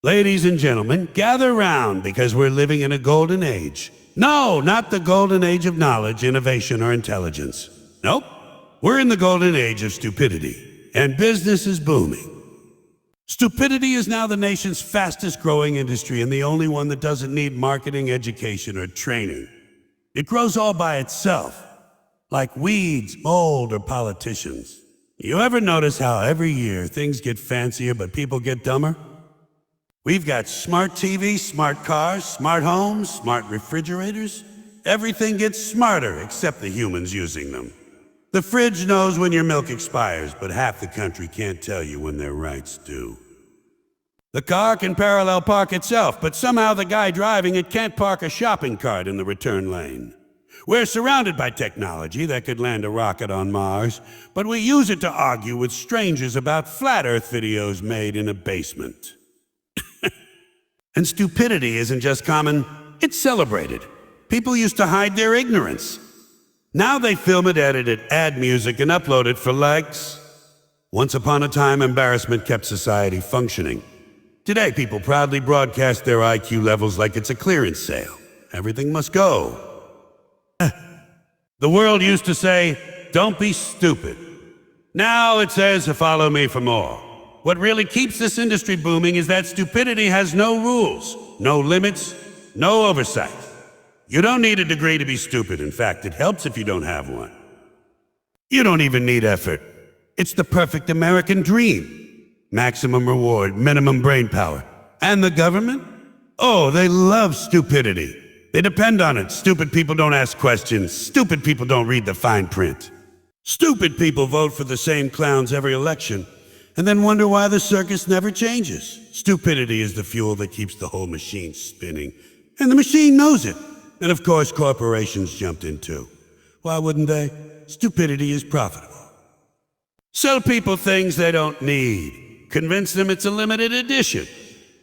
Ladies and gentlemen, gather round because we're living in a golden age. No, not the golden age of knowledge, innovation, or intelligence. Nope. We're in the golden age of stupidity, and business is booming. Stupidity is now the nation's fastest growing industry and the only one that doesn't need marketing, education, or training. It grows all by itself, like weeds, mold, or politicians. You ever notice how every year things get fancier but people get dumber? We've got smart TVs, smart cars, smart homes, smart refrigerators. Everything gets smarter except the humans using them. The fridge knows when your milk expires, but half the country can't tell you when their rights due. The car can parallel park itself, but somehow the guy driving it can't park a shopping cart in the return lane. We're surrounded by technology that could land a rocket on Mars, but we use it to argue with strangers about flat Earth videos made in a basement. And stupidity isn't just common, it's celebrated. People used to hide their ignorance. Now they film it, edit it, add music, and upload it for likes. Once upon a time, embarrassment kept society functioning. Today, people proudly broadcast their IQ levels like it's a clearance sale. Everything must go. The world used to say, "Don't be stupid." Now it says, "Follow me for more." What really keeps this industry booming is that stupidity has no rules, no limits, no oversight. You don't need a degree to be stupid. In fact, it helps if you don't have one. You don't even need effort. It's the perfect American dream. Maximum reward, minimum brain power. And the government? Oh, they love stupidity. They depend on it. Stupid people don't ask questions. Stupid people don't read the fine print. Stupid people vote for the same clowns every election and then wonder why the circus never changes. Stupidity is the fuel that keeps the whole machine spinning. And the machine knows it. And of course, corporations jumped in too. Why wouldn't they? Stupidity is profitable. Sell people things they don't need. Convince them it's a limited edition.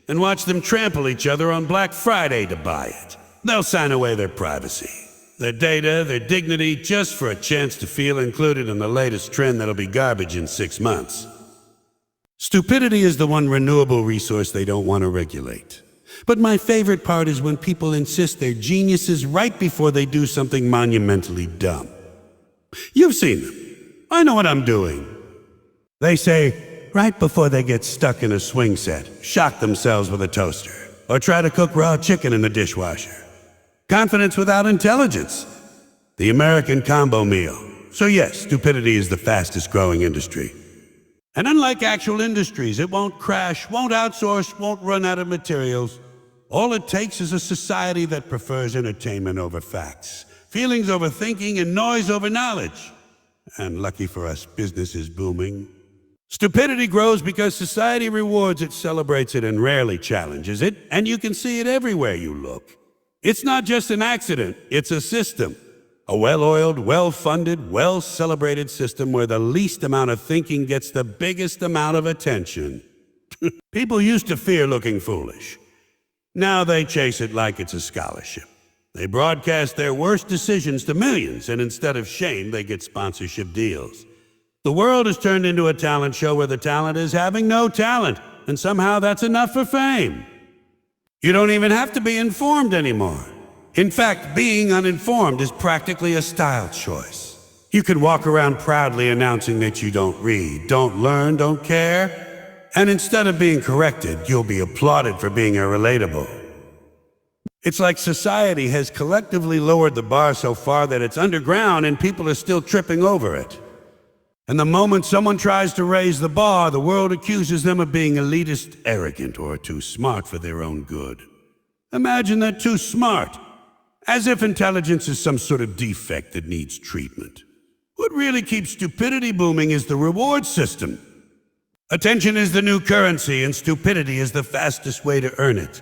And watch them trample each other on Black Friday to buy it. They'll sign away their privacy, their data, their dignity, just for a chance to feel included in the latest trend that'll be garbage in 6 months. Stupidity is the one renewable resource they don't want to regulate. But my favorite part is when people insist they're geniuses right before they do something monumentally dumb. You've seen them. I know what I'm doing. They say, right before they get stuck in a swing set, shock themselves with a toaster, or try to cook raw chicken in the dishwasher. Confidence without intelligence. The American combo meal. So yes, stupidity is the fastest growing industry. And unlike actual industries, it won't crash, won't outsource, won't run out of materials. All it takes is a society that prefers entertainment over facts, feelings over thinking, and noise over knowledge. And lucky for us, business is booming. Stupidity grows because society rewards it, celebrates it, and rarely challenges it, and you can see it everywhere you look. It's not just an accident, it's a system. A well-oiled, well-funded, well-celebrated system where the least amount of thinking gets the biggest amount of attention. People used to fear looking foolish. Now they chase it like it's a scholarship. They broadcast their worst decisions to millions, and instead of shame, they get sponsorship deals. The world has turned into a talent show where the talent is having no talent, and somehow that's enough for fame. You don't even have to be informed anymore. In fact, being uninformed is practically a style choice. You can walk around proudly announcing that you don't read, don't learn, don't care, and instead of being corrected, you'll be applauded for being irrelatable. It's like society has collectively lowered the bar so far that it's underground and people are still tripping over it. And the moment someone tries to raise the bar, the world accuses them of being elitist, arrogant, or too smart for their own good. Imagine they're too smart, as if intelligence is some sort of defect that needs treatment. What really keeps stupidity booming is the reward system. Attention is the new currency, and stupidity is the fastest way to earn it.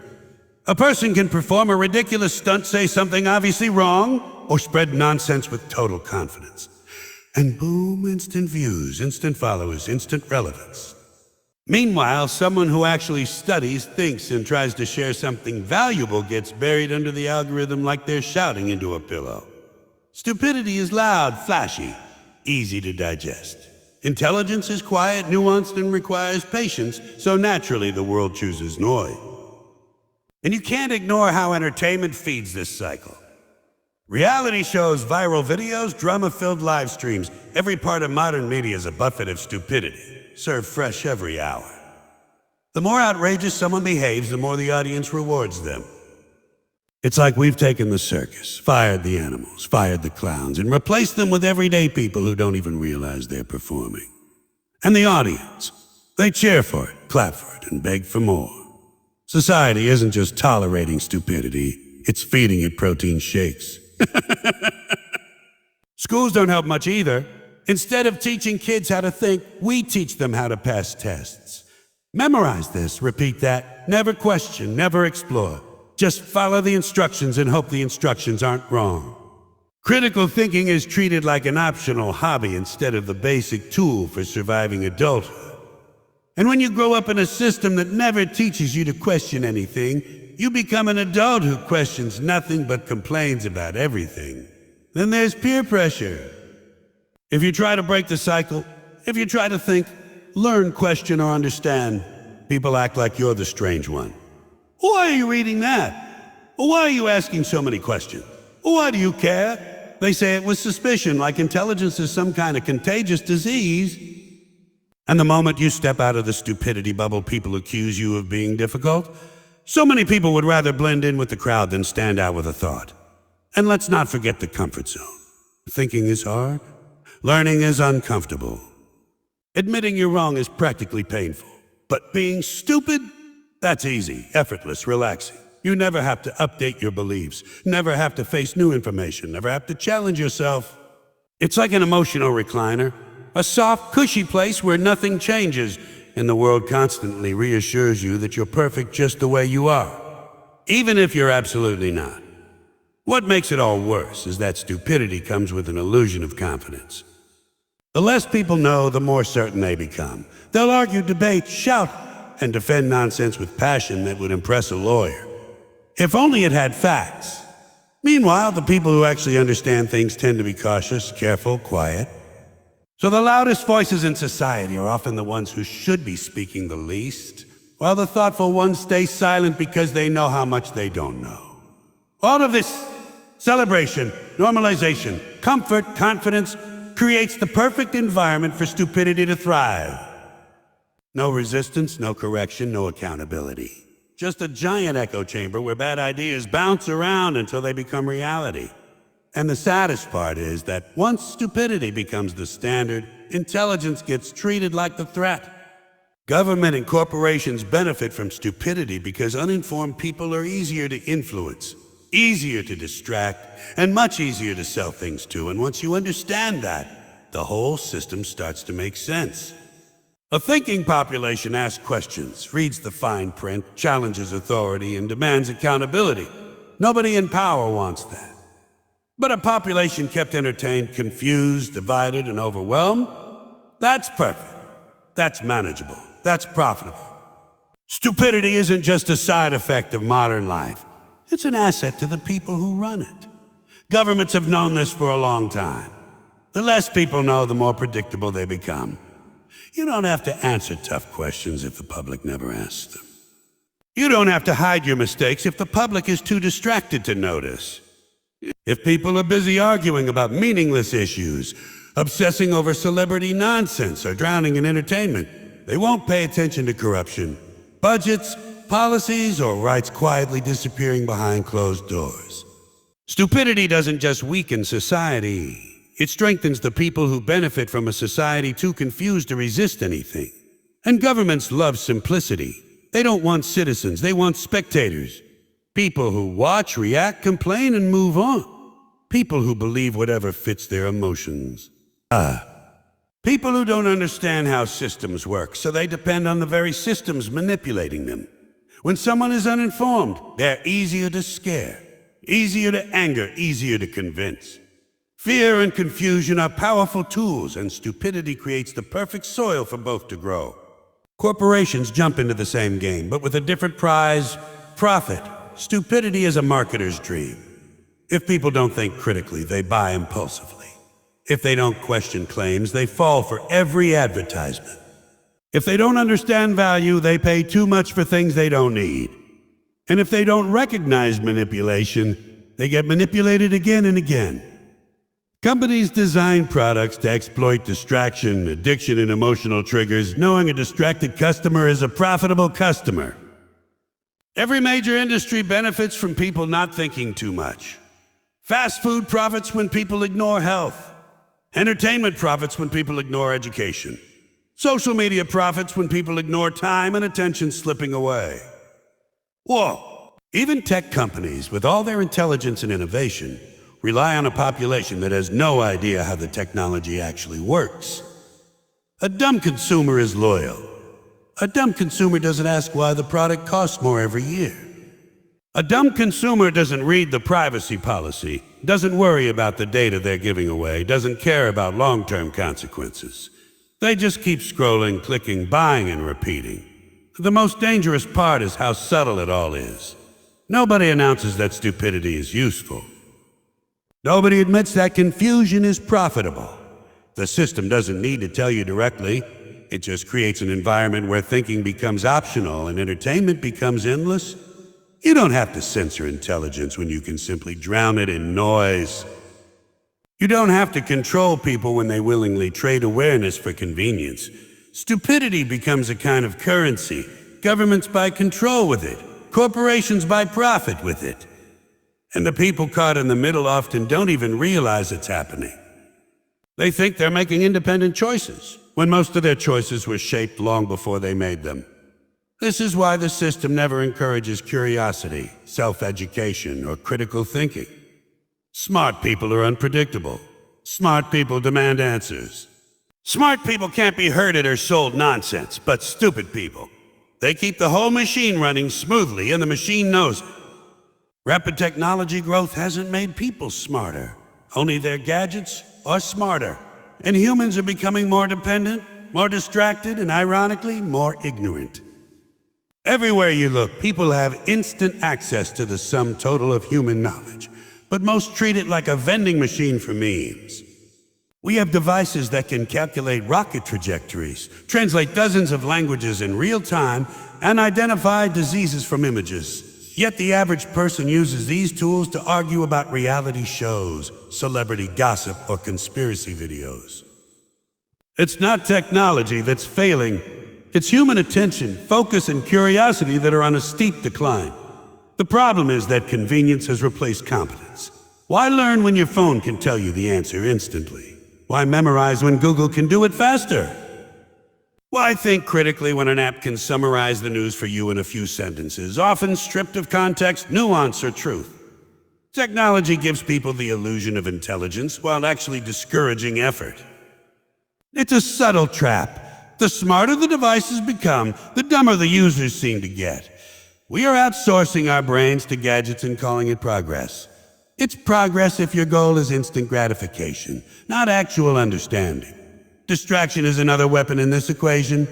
A person can perform a ridiculous stunt, say something obviously wrong, or spread nonsense with total confidence. And boom, instant views, instant followers, instant relevance. Meanwhile, someone who actually studies, thinks, and tries to share something valuable gets buried under the algorithm like they're shouting into a pillow. Stupidity is loud, flashy, easy to digest. Intelligence is quiet, nuanced, and requires patience, so naturally the world chooses noise. And you can't ignore how entertainment feeds this cycle. Reality shows, viral videos, drama-filled live streams. Every part of modern media is a buffet of stupidity, served fresh every hour. The more outrageous someone behaves, the more the audience rewards them. It's like we've taken the circus, fired the animals, fired the clowns, and replaced them with everyday people who don't even realize they're performing. And the audience, they cheer for it, clap for it, and beg for more. Society isn't just tolerating stupidity, it's feeding it protein shakes. Schools don't help much either. Instead of teaching kids how to think, we teach them how to pass tests. Memorize this, repeat that, never question, never explore. Just follow the instructions and hope the instructions aren't wrong. Critical thinking is treated like an optional hobby instead of the basic tool for surviving adulthood. And when you grow up in a system that never teaches you to question anything, you become an adult who questions nothing but complains about everything. Then there's peer pressure. If you try to break the cycle, if you try to think, learn, question, or understand, people act like you're the strange one. Why are you reading that? Why are you asking so many questions? Why do you care? They say it with suspicion, like intelligence is some kind of contagious disease. And the moment you step out of the stupidity bubble, people accuse you of being difficult. So many people would rather blend in with the crowd than stand out with a thought. And let's not forget the comfort zone. Thinking is hard. Learning is uncomfortable. Admitting you're wrong is practically painful. But being stupid? That's easy, effortless, relaxing. You never have to update your beliefs, never have to face new information, never have to challenge yourself. It's like an emotional recliner, a soft, cushy place where nothing changes, and the world constantly reassures you that you're perfect just the way you are, even if you're absolutely not. What makes it all worse is that stupidity comes with an illusion of confidence. The less people know, the more certain they become. They'll argue, debate, shout, and defend nonsense with passion that would impress a lawyer. If only it had facts. Meanwhile, the people who actually understand things tend to be cautious, careful, quiet. So the loudest voices in society are often the ones who should be speaking the least, while the thoughtful ones stay silent because they know how much they don't know. All of this celebration, normalization, comfort, confidence creates the perfect environment for stupidity to thrive. No resistance, no correction, no accountability. Just a giant echo chamber where bad ideas bounce around until they become reality. And the saddest part is that once stupidity becomes the standard, intelligence gets treated like the threat. Government and corporations benefit from stupidity because uninformed people are easier to influence, easier to distract, and much easier to sell things to. And once you understand that, the whole system starts to make sense. A thinking population asks questions, reads the fine print, challenges authority, and demands accountability. Nobody in power wants that. But a population kept entertained, confused, divided, and overwhelmed, that's perfect. That's manageable. That's profitable. Stupidity isn't just a side effect of modern life. It's an asset to the people who run it. Governments have known this for a long time. The less people know, the more predictable they become. You don't have to answer tough questions if the public never asks them. You don't have to hide your mistakes if the public is too distracted to notice. If people are busy arguing about meaningless issues, obsessing over celebrity nonsense, or drowning in entertainment, they won't pay attention to corruption, budgets, policies, or rights quietly disappearing behind closed doors. Stupidity doesn't just weaken society. It strengthens the people who benefit from a society too confused to resist anything. And governments love simplicity. They don't want citizens, they want spectators. People who watch, react, complain, and move on. People who believe whatever fits their emotions. People who don't understand how systems work, so they depend on the very systems manipulating them. When someone is uninformed, they're easier to scare, easier to anger, easier to convince. Fear and confusion are powerful tools, and stupidity creates the perfect soil for both to grow. Corporations jump into the same game, but with a different prize: profit. Stupidity is a marketer's dream. If people don't think critically, they buy impulsively. If they don't question claims, they fall for every advertisement. If they don't understand value, they pay too much for things they don't need. And if they don't recognize manipulation, they get manipulated again and again. Companies design products to exploit distraction, addiction, and emotional triggers, knowing a distracted customer is a profitable customer. Every major industry benefits from people not thinking too much. Fast food profits when people ignore health. Entertainment profits when people ignore education. Social media profits when people ignore time and attention slipping away. Whoa! Even tech companies, with all their intelligence and innovation, rely on a population that has no idea how the technology actually works. A dumb consumer is loyal. A dumb consumer doesn't ask why the product costs more every year. A dumb consumer doesn't read the privacy policy, doesn't worry about the data they're giving away, doesn't care about long-term consequences. They just keep scrolling, clicking, buying, and repeating. The most dangerous part is how subtle it all is. Nobody announces that stupidity is useful. Nobody admits that confusion is profitable. The system doesn't need to tell you directly. It just creates an environment where thinking becomes optional and entertainment becomes endless. You don't have to censor intelligence when you can simply drown it in noise. You don't have to control people when they willingly trade awareness for convenience. Stupidity becomes a kind of currency. Governments buy control with it. Corporations buy profit with it. And the people caught in the middle often don't even realize it's happening. They think they're making independent choices, when most of their choices were shaped long before they made them. This is why the system never encourages curiosity, self-education, or critical thinking. Smart people are unpredictable. Smart people demand answers. Smart people can't be herded or sold nonsense, but stupid people. They keep the whole machine running smoothly, and the machine knows it. Rapid technology growth hasn't made people smarter. Only their gadgets are smarter. And humans are becoming more dependent, more distracted, and ironically, more ignorant. Everywhere you look, people have instant access to the sum total of human knowledge, but most treat it like a vending machine for memes. We have devices that can calculate rocket trajectories, translate dozens of languages in real time, and identify diseases from images. Yet the average person uses these tools to argue about reality shows, celebrity gossip, or conspiracy videos. It's not technology that's failing. It's human attention, focus, and curiosity that are on a steep decline. The problem is that convenience has replaced competence. Why learn when your phone can tell you the answer instantly? Why memorize when Google can do it faster? Why think critically when an app can summarize the news for you in a few sentences, often stripped of context, nuance, or truth? Technology gives people the illusion of intelligence while actually discouraging effort. It's a subtle trap. The smarter the devices become, the dumber the users seem to get. We are outsourcing our brains to gadgets and calling it progress. It's progress if your goal is instant gratification, not actual understanding. Distraction is another weapon in this equation.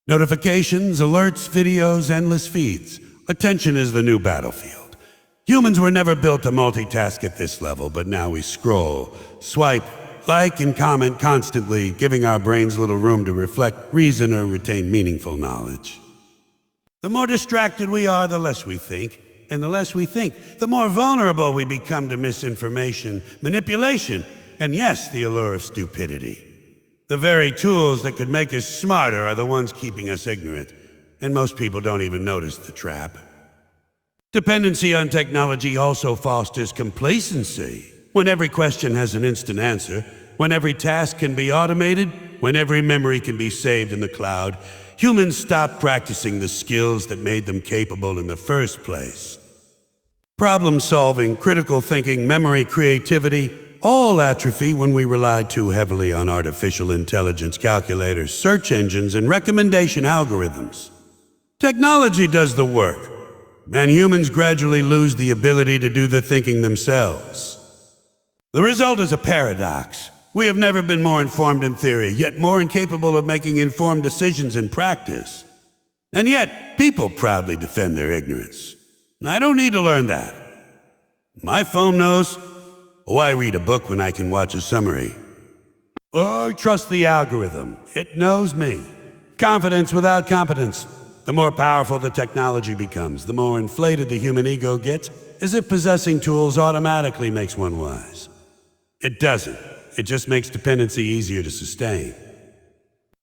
Notifications, alerts, videos, endless feeds. Attention is the new battlefield. Humans were never built to multitask at this level, but now we scroll, swipe, like, and comment constantly, giving our brains little room to reflect, reason, or retain meaningful knowledge. The more distracted we are, the less we think. And the less we think, the more vulnerable we become to misinformation, manipulation, and yes, the allure of stupidity. The very tools that could make us smarter are the ones keeping us ignorant, and most people don't even notice the trap. Dependency on technology also fosters complacency. When every question has an instant answer, when every task can be automated, when every memory can be saved in the cloud, humans stop practicing the skills that made them capable in the first place. Problem solving, critical thinking, memory, creativity, all atrophy when we rely too heavily on artificial intelligence calculators, search engines, and recommendation algorithms. Technology does the work, and humans gradually lose the ability to do the thinking themselves. The result is a paradox. We have never been more informed in theory, yet more incapable of making informed decisions in practice. And yet, people proudly defend their ignorance. I don't need to learn that. My phone knows. Why read a book when I can watch a summary? Or trust the algorithm. It knows me. Confidence without competence. The more powerful the technology becomes, the more inflated the human ego gets, as if possessing tools automatically makes one wise. It doesn't. It just makes dependency easier to sustain.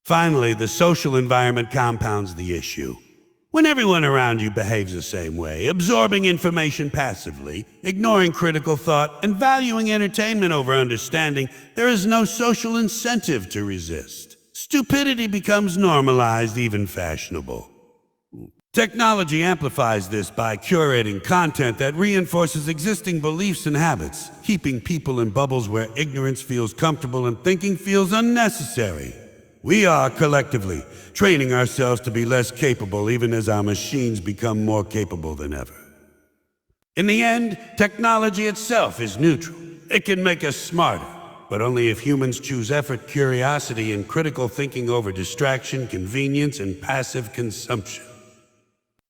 Finally, the social environment compounds the issue. When everyone around you behaves the same way, absorbing information passively, ignoring critical thought, and valuing entertainment over understanding, there is no social incentive to resist. Stupidity becomes normalized, even fashionable. Technology amplifies this by curating content that reinforces existing beliefs and habits, keeping people in bubbles where ignorance feels comfortable and thinking feels unnecessary. We are, collectively, training ourselves to be less capable even as our machines become more capable than ever. In the end, technology itself is neutral. It can make us smarter, but only if humans choose effort, curiosity, and critical thinking over distraction, convenience, and passive consumption.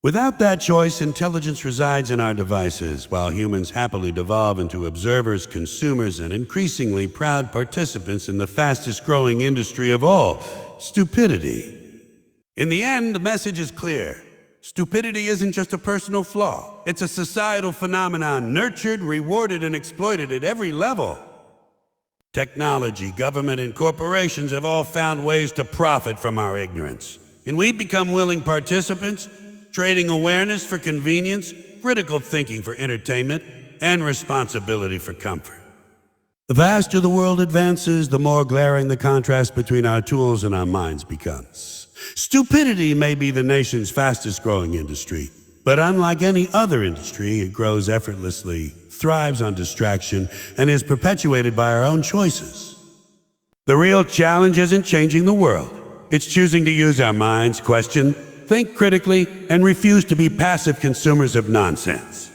Without that choice, intelligence resides in our devices, while humans happily devolve into observers, consumers, and increasingly proud participants in the fastest-growing industry of all, stupidity. In the end, the message is clear. Stupidity isn't just a personal flaw. It's a societal phenomenon nurtured, rewarded, and exploited at every level. Technology, government, and corporations have all found ways to profit from our ignorance. And we become willing participants, trading awareness for convenience, critical thinking for entertainment, and responsibility for comfort. The faster the world advances, the more glaring the contrast between our tools and our minds becomes. Stupidity may be the nation's fastest-growing industry, but unlike any other industry, it grows effortlessly, thrives on distraction, and is perpetuated by our own choices. The real challenge isn't changing the world. It's choosing to use our minds, question, think critically, and refuse to be passive consumers of nonsense.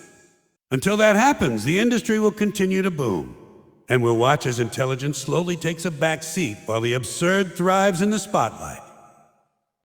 Until that happens, the industry will continue to boom, and we'll watch as intelligence slowly takes a back seat while the absurd thrives in the spotlight.